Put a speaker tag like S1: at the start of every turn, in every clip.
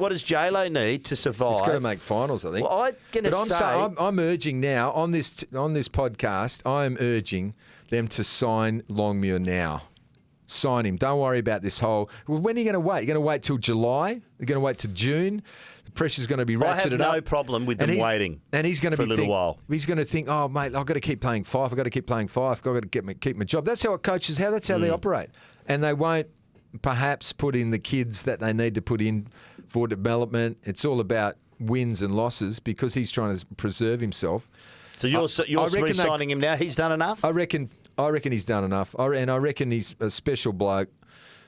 S1: what does J-Lo need to survive?
S2: He's got to make finals, I think.
S1: Well, I'm going to say...
S2: I'm urging now, on this podcast, I am urging them to sign Longmuir now. Sign him. Don't worry about this whole... Well, when are you going to wait? You're going to wait till July? You're going to wait till June? The pressure's going to be ratcheted up.
S1: I have no problem with them waiting
S2: for
S1: a little while.
S2: He's going to think, oh, mate, I've got to keep playing five. I've got to keep playing five. I've got to keep my job. That's how coaches, that's how they operate. And they won't perhaps put in the kids that they need to put in for development. It's all about wins and losses because he's trying to preserve himself.
S1: So you're re-signing him now? He's done enough?
S2: I reckon he's done enough. And I reckon he's a special bloke.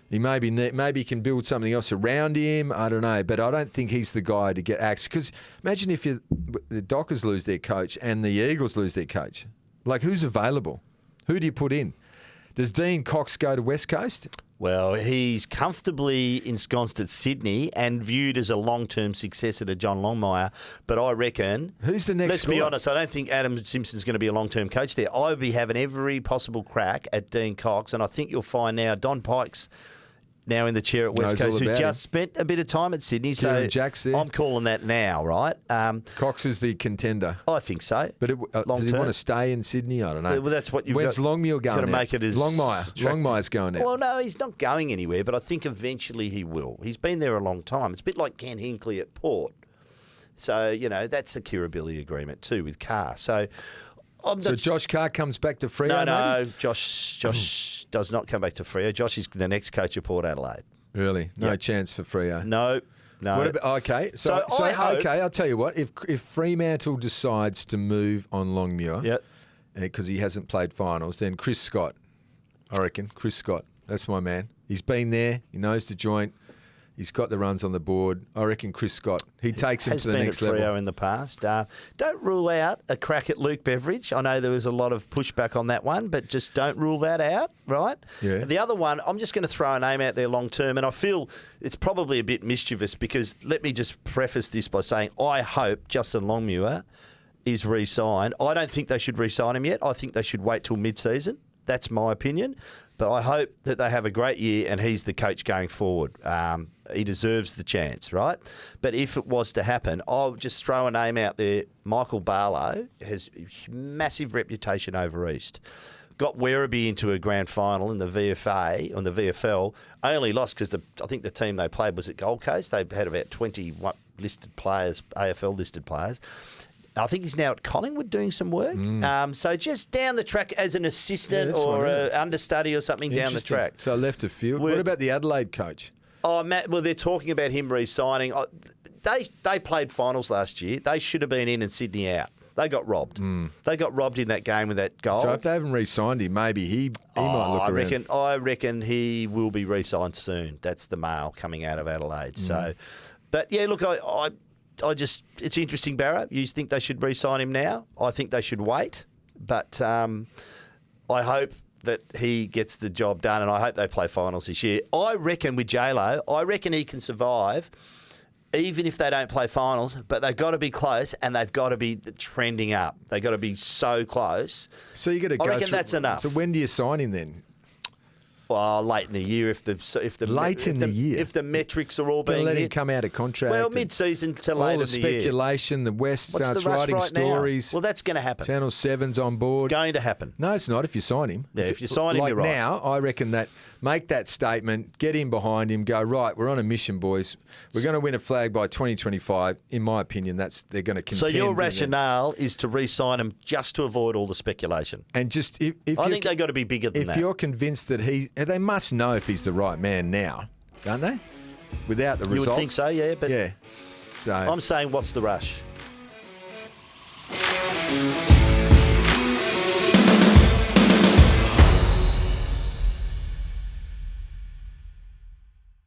S2: He maybe he can build something else around him. I don't know. But I don't think he's the guy to get axed. Because imagine if the Dockers lose their coach and the Eagles lose their coach. Like, who's available? Who do you put in? Does Dean Cox go to West Coast?
S1: Well, he's comfortably ensconced at Sydney and viewed as a long-term successor to John Longmuir. But I reckon...
S2: Who's the next
S1: Let's be honest, I don't think Adam Simpson's going to be a long-term coach there. I would be having every possible crack at Dean Cox, and I think you'll find now Don Pike's now in the chair at West Coast, who just spent a bit of time at Sydney. So
S2: Jack's there.
S1: I'm calling that now, right?
S2: Cox is the contender.
S1: I think so.
S2: But does he want to stay in Sydney? I don't know.
S1: Well, that's what you've
S2: When's Longmuir going?
S1: Got to make it as
S2: Longmire's going out.
S1: Well, no, he's not going anywhere, but I think eventually he will. He's been there a long time. It's a bit like Ken Hinkley at Port. So, that's a Kirribilli agreement too with Carr. So
S2: Josh Carr comes back to Freo?
S1: No, Josh does not come back to Freo. Josh is the next coach of Port Adelaide.
S2: Really? No chance for Freo?
S1: No.
S2: What about, okay. So I'll tell you what. If Fremantle decides to move on Longmuir, because he hasn't played finals, then Chris Scott, I reckon. Chris Scott, that's my man. He's been there. He knows the joint. He's got the runs on the board. I reckon Chris Scott, he takes him to the next level.
S1: Has been at Freo in the past. Don't rule out a crack at Luke Beveridge. I know there was a lot of pushback on that one, but just don't rule that out, right?
S2: Yeah.
S1: The other one, I'm just going to throw a name out there long term, and I feel it's probably a bit mischievous because let me just preface this by saying I hope Justin Longmuir is re-signed. I don't think they should re-sign him yet. I think they should wait till mid-season. That's my opinion. But I hope that they have a great year and he's the coach going forward. He deserves the chance, right? But if it was to happen, I'll just throw a name out there. Michael Barlow has a massive reputation over East. Got Werribee into a grand final in the VFA, on the VFL. Only lost because I think the team they played was at Gold Coast. They had about 20 listed players, AFL listed players. I think he's now at Collingwood doing some work. So just down the track as an assistant or an understudy or something down the track.
S2: So left of field. What about the Adelaide coach?
S1: Oh, Matt, well, they're talking about him re-signing. They played finals last year. They should have been in Sydney out. They got robbed. They got robbed in that game with that goal.
S2: So if they haven't re-signed him, maybe he might look around.
S1: I reckon he will be re-signed soon. That's the mail coming out of Adelaide. So, but yeah, look, I just, it's interesting, Barra. You think they should re-sign him now? I think they should wait. But I hope that he gets the job done, and I hope they play finals this year. I reckon with J-Lo, I reckon he can survive even if they don't play finals, but they've got to be close and they've got to be trending up. They've got to be so close.
S2: So you got to go.
S1: I reckon that's enough.
S2: So when do you sign him then?
S1: Well, late in the year if the metrics are all being
S2: let
S1: hit.
S2: him come out of contract.
S1: Well, mid-season to late in the year.
S2: All the speculation, the West
S1: What's
S2: starts
S1: the rush
S2: writing
S1: right
S2: stories.
S1: Now? Well, that's going to happen.
S2: Channel 7's on board.
S1: It's going to happen.
S2: No, it's not if you sign him.
S1: Yeah, if you sign him, you're right.
S2: Now, I reckon that make that statement, get him behind him, go, right, we're on a mission, boys. We're going to win a flag by 2025. In my opinion, they're going to contend.
S1: So your rationale is to re-sign him just to avoid all the speculation.
S2: And just I
S1: think they've got to be bigger than that.
S2: If you're convinced that they must know if he's the right man now, don't they? Without the results.
S1: You would think so, yeah. But
S2: yeah. So
S1: I'm saying, what's the rush?